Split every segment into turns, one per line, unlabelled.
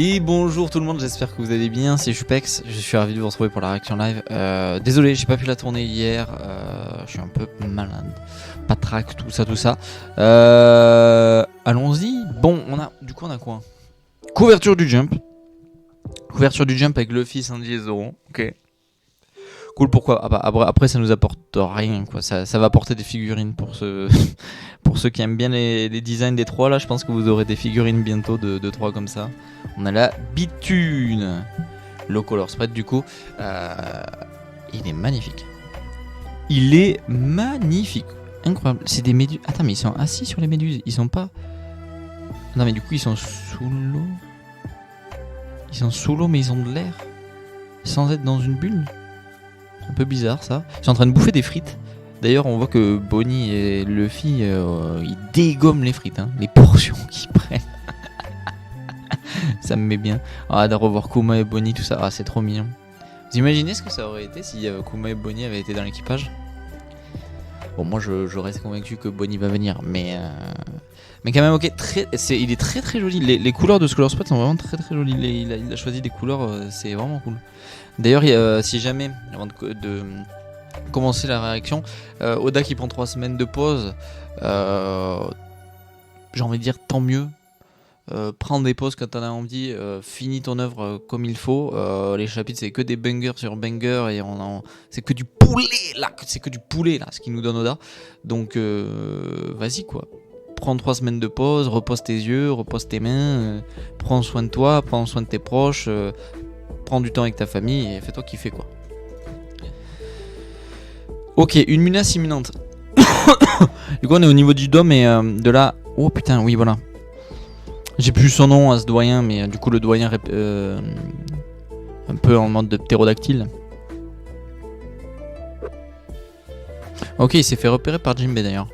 Et bonjour tout le monde, j'espère que vous allez bien, c'est Chupex, je suis ravi de vous retrouver pour la réaction live. Désolé, j'ai pas pu la tourner hier, je suis un peu malade, patraque, tout ça. Allons-y. Bon, on a quoi? Couverture du jump avec Luffy, Sanji et Zoro, ok. Cool, pourquoi? Après ça nous apporte rien, quoi. Ça va apporter des figurines pour ceux, pour ceux qui aiment bien les designs des 3 là. Je pense que vous aurez des figurines bientôt de 3 comme ça. On a la Bithune, Low Color Spread du coup. Il est magnifique. Incroyable. C'est des méduses. Attends, mais ils sont assis sur les méduses. Ils sont pas. Non, mais du coup, ils sont sous l'eau. Ils sont sous l'eau, mais ils ont de l'air. Sans être dans une bulle. Un peu bizarre ça. Ils sont en train de bouffer des frites. D'ailleurs, on voit que Bonnie et Luffy, ils dégomment les frites, hein, les portions qu'ils prennent. Ça me met bien. De revoir Kuma et Bonnie, tout ça. C'est trop mignon. Vous imaginez ce que ça aurait été si Kuma et Bonnie avaient été dans l'équipage? Bon, moi je reste convaincu que Bonnie va venir, mais quand même, ok. Il est très très joli. Les couleurs de ce Color Spot sont vraiment très très jolies. Il a choisi des couleurs, c'est vraiment cool. D'ailleurs, si jamais, avant de commencer la réaction, Oda qui prend 3 semaines de pause, j'ai envie de dire tant mieux. Prends des pauses quand t'en as envie, finis ton œuvre comme il faut. Les chapitres c'est que des bangers sur bangers et c'est que du poulet là, ce qui nous donne Oda. Donc vas-y quoi. Prends 3 semaines de pause, repose tes yeux, repose tes mains, prends soin de toi, prends soin de tes proches, prends du temps avec ta famille et fais-toi kiffer quoi. Ok, une menace imminente. Du coup on est au niveau du dôme et de là. Oh putain, oui voilà. J'ai plus son nom à ce doyen, mais du coup le doyen un peu en mode de ptérodactyle. Ok, il s'est fait repérer par Jinbei d'ailleurs.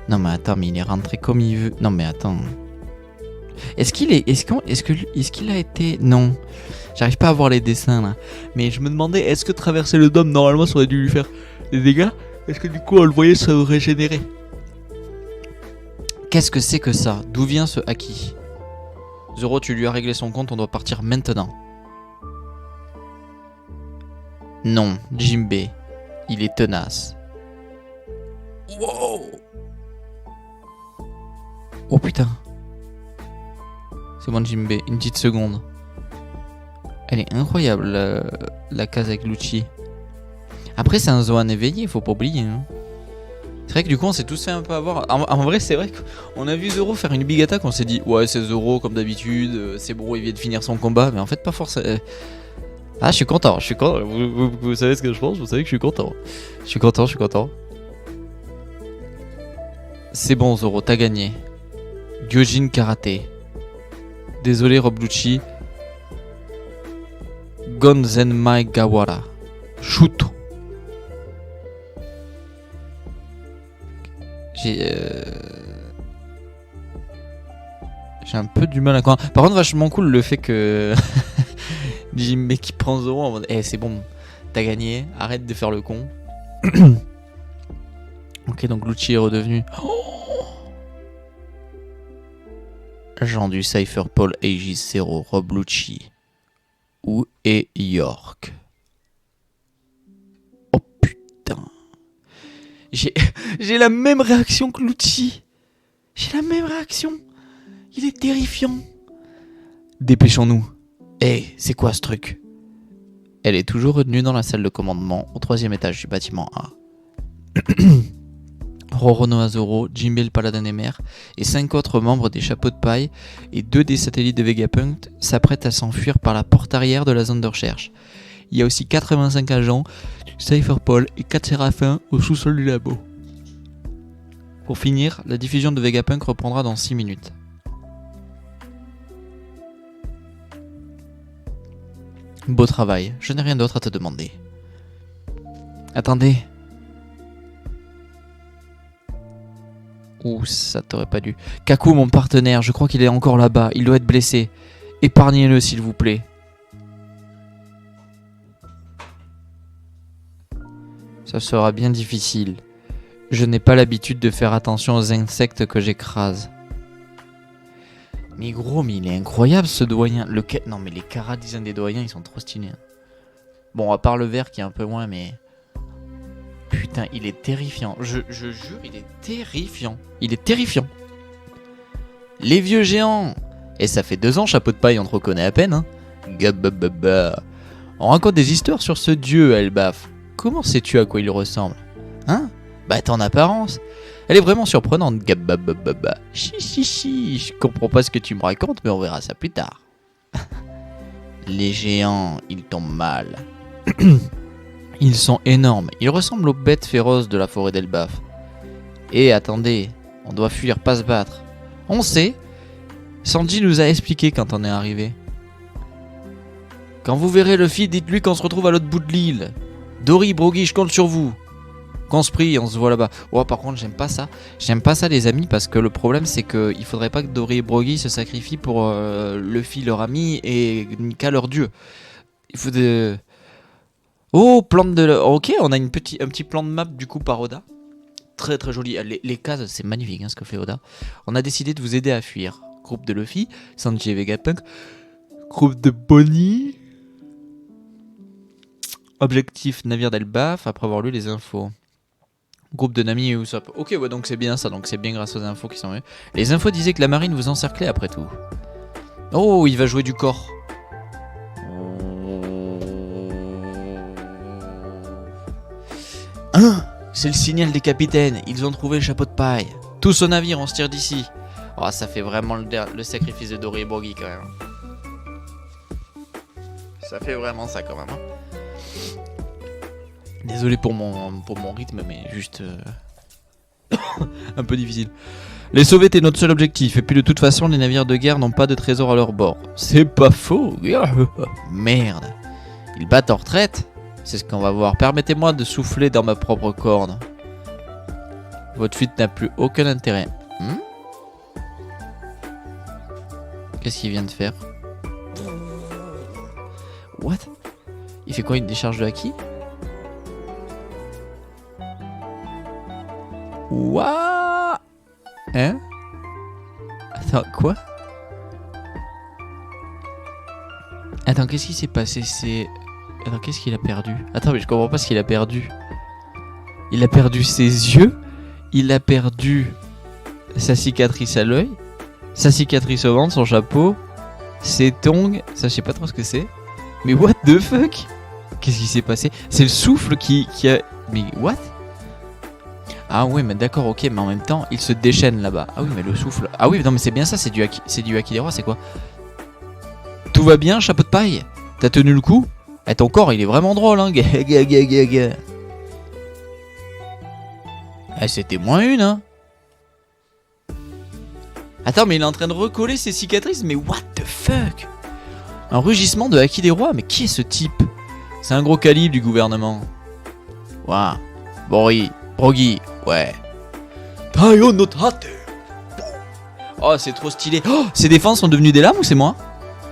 Non mais attends, mais il est rentré comme il veut. Non mais attends. Est-ce qu'il a été... Non. J'arrive pas à voir les dessins là. Mais je me demandais, est-ce que traverser le dôme, normalement ça aurait dû lui faire des dégâts? Est-ce que du coup on le voyait se régénérer? Qu'est-ce que c'est que ça? D'où vient ce haki? Zoro, tu lui as réglé son compte, on doit partir maintenant. Non, Jinbei, il est tenace. Wow! Oh putain. C'est bon Jinbei, une petite seconde. Elle est incroyable la case avec Lucci. Après c'est un Zoan éveillé, faut pas oublier hein. C'est vrai que du coup on s'est tous fait un peu avoir. En vrai c'est vrai qu'on a vu Zoro faire une big attack, on s'est dit ouais c'est Zoro comme d'habitude, c'est bon il vient de finir son combat, mais en fait pas forcément. Ah je suis content. Vous savez ce que je pense, vous savez que je suis content. Je suis content. C'est bon Zoro, t'as gagné. Gyojin Karaté. Désolé Rob Lucci. Gonzenmai Gawara. Shoot. J'ai un peu du mal à croire. Par contre, vachement cool le fait que Jinbei qui prend Zoro en mode c'est bon, t'as gagné, arrête de faire le con. Ok, donc Lucci est redevenu. Jean du Cypher Paul Aegis Zero, Rob Lucci. Où est York? Oh putain. J'ai la même réaction que Lucci. J'ai la même réaction. Il est terrifiant. Dépêchons-nous. C'est quoi ce truc? Elle est toujours retenue dans la salle de commandement au 3e étage du bâtiment A. Roronoa Zoro, Jinbei le paladin des mers et 5 autres membres des chapeaux de paille et 2 des satellites de Vegapunk s'apprêtent à s'enfuir par la porte arrière de la zone de recherche. Il y a aussi 85 agents du Cypherpol et 4 séraphins au sous-sol du labo. Pour finir, la diffusion de Vegapunk reprendra dans 6 minutes. Beau travail, je n'ai rien d'autre à te demander. Attendez. Ouh, ça t'aurait pas dû. Kaku, mon partenaire, je crois qu'il est encore là-bas. Il doit être blessé. Épargnez-le, s'il vous plaît. Ça sera bien difficile. Je n'ai pas l'habitude de faire attention aux insectes que j'écrase. Mais gros, mais il est incroyable ce doyen. Non mais les chara-design des doyens, ils sont trop stylés. Hein. Bon, à part le vert qui est un peu moins, mais... Putain, il est terrifiant. Je jure, il est terrifiant. Il est terrifiant. Les vieux géants. Et ça fait 2 ans, chapeau de paille, on te reconnaît à peine. Hein. Gabababa. On raconte des histoires sur ce dieu, Elbaf. Comment sais-tu à quoi il ressemble? Hein? Bah, en apparence. Elle est vraiment surprenante, Gabababa. Chi, je comprends pas ce que tu me racontes, mais on verra ça plus tard. Les géants, ils tombent mal. Ils sont énormes. Ils ressemblent aux bêtes féroces de la forêt d'Elbaf. Et attendez, on doit fuir, pas se battre. On sait. Sanji nous a expliqué quand on est arrivé. Quand vous verrez Luffy, dites-lui qu'on se retrouve à l'autre bout de l'île. Dory, Brogy, je compte sur vous. Qu'on se prie, on se voit là-bas. Oh, par contre, j'aime pas ça. J'aime pas ça, les amis, parce que le problème, c'est que il faudrait pas que Dory et Brogy se sacrifient pour Luffy, leur ami, et Nika, leur dieu. Il faut de... Oh, plante de... Ok, on a un petit plan de map, du coup, par Oda. Très, très joli. Les cases, c'est magnifique, hein, ce que fait Oda. On a décidé de vous aider à fuir. Groupe de Luffy, Sanji et Vegapunk. Groupe de Bonnie. Objectif, navire d'Elbaf, après avoir lu les infos. Groupe de Nami et Usopp. Ok, ouais, donc c'est bien ça, donc c'est bien grâce aux infos qui sont venues. Les infos disaient que la marine vous encerclait après tout. Oh, il va jouer du corps. Hein? C'est le signal des capitaines, ils ont trouvé le chapeau de paille. Tous au navire, on se tire d'ici. Oh, ça fait vraiment le sacrifice de Dory et Brogy quand même. Ça fait vraiment ça quand même. Hein. Désolé pour mon rythme, mais juste un peu difficile. Les sauver était notre seul objectif, et puis de toute façon, les navires de guerre n'ont pas de trésor à leur bord. C'est pas faux. Merde. Ils battent en retraite. C'est ce qu'on va voir. Permettez-moi de souffler dans ma propre corne. Votre fuite n'a plus aucun intérêt. Qu'est-ce qu'il vient de faire? What? Il fait quoi, une décharge de haki? What? Hein? Attends, quoi? Attends, qu'est-ce qui s'est passé? Attends, qu'est-ce qu'il a perdu? Attends, mais je comprends pas ce qu'il a perdu. Il a perdu ses yeux. Il a perdu sa cicatrice à l'œil. Sa cicatrice au ventre, son chapeau. Ses tongs. Ça, je sais pas trop ce que c'est. Mais what the fuck? Qu'est-ce qui s'est passé? C'est le souffle qui a... Mais what? Ah oui, mais d'accord, ok, mais en même temps, il se déchaîne là-bas. Ah oui, mais le souffle... Ah oui, non, mais c'est bien ça, c'est du haki des rois, c'est quoi? Tout va bien, chapeau de paille? T'as tenu le coup? Eh, ton corps, il est vraiment drôle, hein. Eh, c'était moins une, hein. Attends, mais il est en train de recoller ses cicatrices, mais what the fuck? Un rugissement de haki des rois, mais qui est ce type? C'est un gros calibre du gouvernement. Waouh. Brogy, ouais. Taio no Tate. Oh, c'est trop stylé. Oh, ces défenses sont devenues des lames ou c'est moi?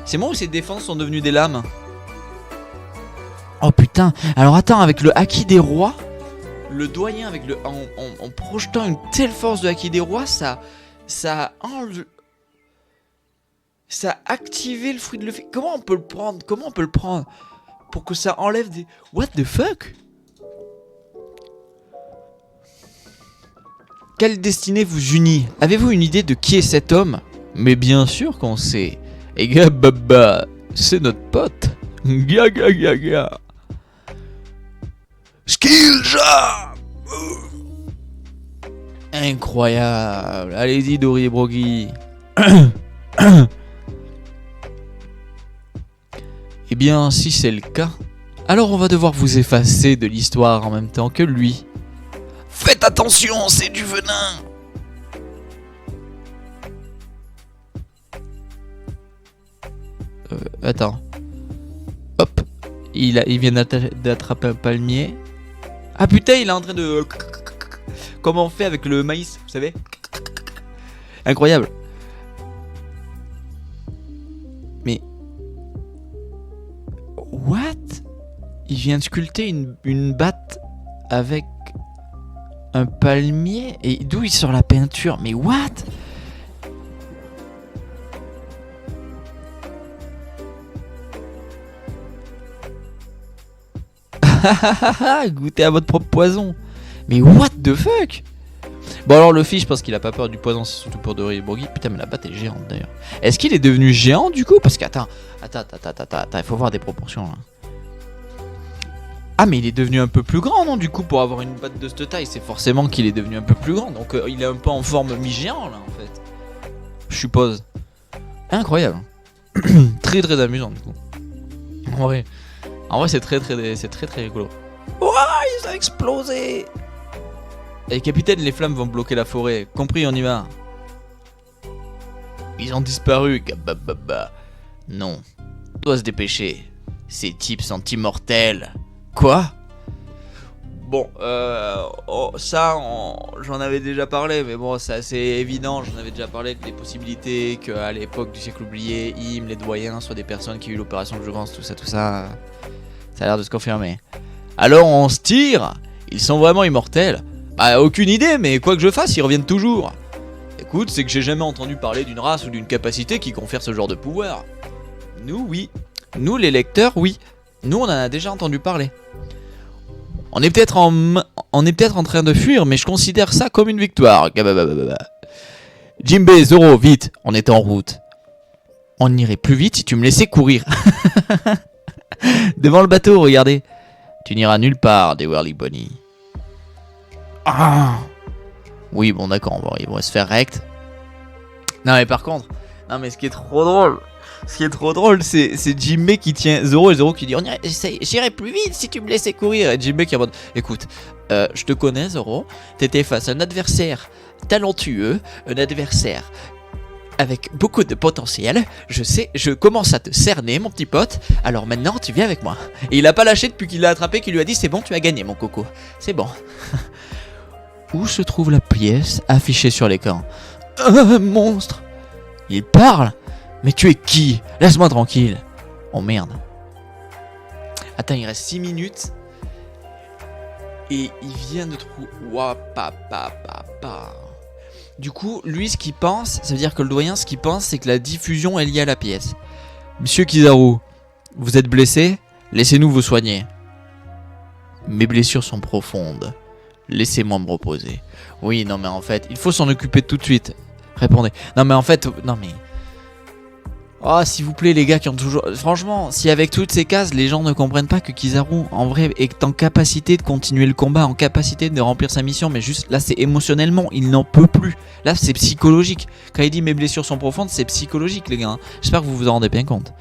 C'est moi ou ces défenses sont devenues des lames? Oh putain. Alors attends, avec le haki des rois, le doyen avec le... En projetant une telle force de haki des rois, ça a activé le fruit de Luffy. Comment on peut le prendre? Pour que ça enlève des... What the fuck? Quelle destinée vous unit? Avez-vous une idée de qui est cet homme? Mais bien sûr qu'on sait. Et Gababa, c'est notre pote. Gaga. Skillja. Incroyable. Allez-y, Dory et Brogy. Eh bien, si c'est le cas, alors on va devoir vous effacer de l'histoire en même temps que lui. Faites attention, c'est du venin. Attends. Hop. Il vient d'attraper un palmier. Ah putain, il est en train de... Comme on fait avec le maïs, vous savez. Incroyable. Mais... What? Il vient de sculpter une batte avec un palmier. Et d'où il sort la peinture? Mais what? Goûtez à votre propre poison. Mais what the fuck? Bon alors Luffy, je pense qu'il a pas peur du poison, c'est surtout pour Dory et Buggy. Putain mais la batte est géante d'ailleurs. Est-ce qu'il est devenu géant du coup? Parce qu'attends, il faut voir des proportions là. Ah mais il est devenu un peu plus grand non du coup pour avoir une batte de cette taille, c'est forcément qu'il est devenu un peu plus grand. Donc il est un peu en forme mi-géant là en fait. Je suppose. Incroyable. Très très amusant du coup. En vrai c'est très rigolo. Ouah, ils ont explosé. Et capitaine, les flammes vont bloquer la forêt. Compris, on y va. Ils ont disparu. Gabababa. Non. On doit se dépêcher. Ces types sont immortels. Quoi? Bon, ça, j'en avais déjà parlé, mais bon, c'est assez évident. J'en avais déjà parlé des possibilités qu'à l'époque du siècle oublié, les doyens soient des personnes qui ont eu l'opération de jouvence, tout ça. Ça a l'air de se confirmer. Alors on se tire. Ils sont vraiment immortels. Bah aucune idée, mais quoi que je fasse, ils reviennent toujours. Écoute, c'est que j'ai jamais entendu parler d'une race ou d'une capacité qui confère ce genre de pouvoir. Nous, oui. Nous, les lecteurs, oui. Nous, on en a déjà entendu parler. On est peut-être en train de fuir, mais je considère ça comme une victoire. Jinbei, Zoro, vite, on est en route. On irait plus vite si tu me laissais courir. Devant le bateau, regardez. Tu n'iras nulle part, des Whirly Bunny. Ah oui, bon d'accord, ils vont se faire rect. Non mais par contre, ce qui est trop drôle, c'est Jinbei qui tient Zoro et Zoro qui dit j'irai plus vite si tu me laissais courir. Et Jinbei qui est en mode écoute, je te connais Zoro, t'étais face à un adversaire talentueux, un adversaire avec beaucoup de potentiel, je sais, je commence à te cerner mon petit pote, alors maintenant tu viens avec moi. Et il a pas lâché depuis qu'il l'a attrapé, qu'il lui a dit c'est bon, tu as gagné mon coco, c'est bon. Où se trouve la pièce affichée sur l'écran? Monstre! Il parle? Mais tu es qui? Laisse-moi tranquille. Oh merde. Attends, il reste 6 minutes. Et il vient de trouver... Du coup, lui, ce qu'il pense, ça veut dire que le doyen, ce qu'il pense, c'est que la diffusion est liée à la pièce. Monsieur Kizaru, vous êtes blessé? Laissez-nous vous soigner. Mes blessures sont profondes. Laissez-moi me reposer. Oui, non mais en fait, il faut s'en occuper tout de suite. Répondez. Non mais en fait, non mais... Oh, s'il vous plaît, les gars qui ont toujours... Franchement, si avec toutes ces cases, les gens ne comprennent pas que Kizaru, en vrai, est en capacité de continuer le combat, en capacité de remplir sa mission, mais juste, là, c'est émotionnellement, il n'en peut plus. Là, c'est psychologique. Quand il dit mes blessures sont profondes, c'est psychologique, les gars. J'espère que vous vous en rendez bien compte.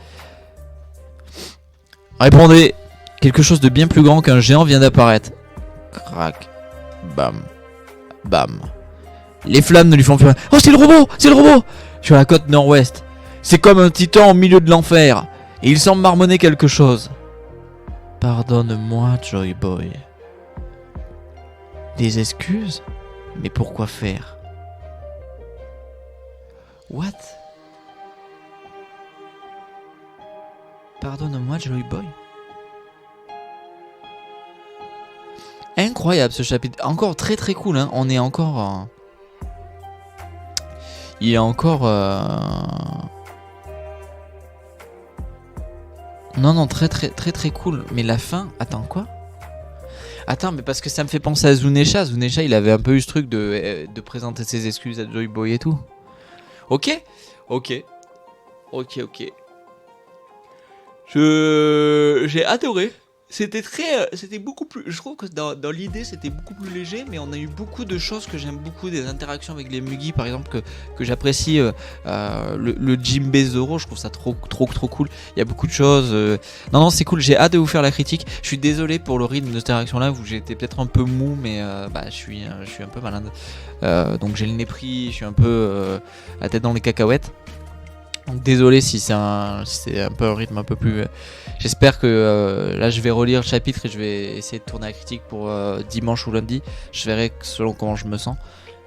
Répondez. Quelque chose de bien plus grand qu'un géant vient d'apparaître. Crac. Bam. Bam. Les flammes ne lui font plus rien. Oh, c'est le robot! C'est le robot! Sur la côte nord-ouest. C'est comme un titan au milieu de l'enfer. Et il semble marmonner quelque chose. Pardonne-moi, Joy Boy. Des excuses? Mais pourquoi faire? What? Pardonne-moi, Joy Boy. Incroyable ce chapitre. Encore très très cool, hein. On est encore... Il est encore... Non, très cool. Mais la fin... Attends, quoi? Attends, mais parce que ça me fait penser à Zunesha. Zunesha, il avait un peu eu ce truc de présenter ses excuses à Joy Boy et tout. Ok. J'ai adoré. C'était beaucoup plus... Je trouve que dans l'idée, c'était beaucoup plus léger, mais on a eu beaucoup de choses que j'aime beaucoup, des interactions avec les Mugi, par exemple, que j'apprécie. Le Jinbei Zoro, je trouve ça trop cool. Il y a beaucoup de choses. Non, c'est cool. J'ai hâte de vous faire la critique. Je suis désolé pour le rythme de cette interaction-là, où j'ai été peut-être un peu mou, mais je suis un peu malade. Donc j'ai le nez pris, je suis un peu la tête dans les cacahuètes. Donc désolé si c'est un peu un rythme un peu plus... J'espère que là je vais relire le chapitre et je vais essayer de tourner la critique pour dimanche ou lundi. Je verrai selon comment je me sens.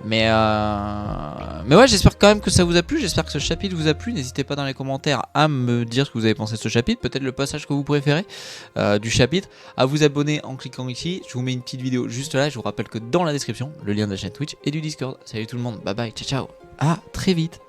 Mais ouais, j'espère quand même que ça vous a plu. J'espère que ce chapitre vous a plu. N'hésitez pas dans les commentaires à me dire ce que vous avez pensé de ce chapitre. Peut-être le passage que vous préférez du chapitre. À vous abonner en cliquant ici. Je vous mets une petite vidéo juste là. Je vous rappelle que dans la description, le lien de la chaîne Twitch et du Discord. Salut tout le monde. Bye bye. Ciao. À très vite.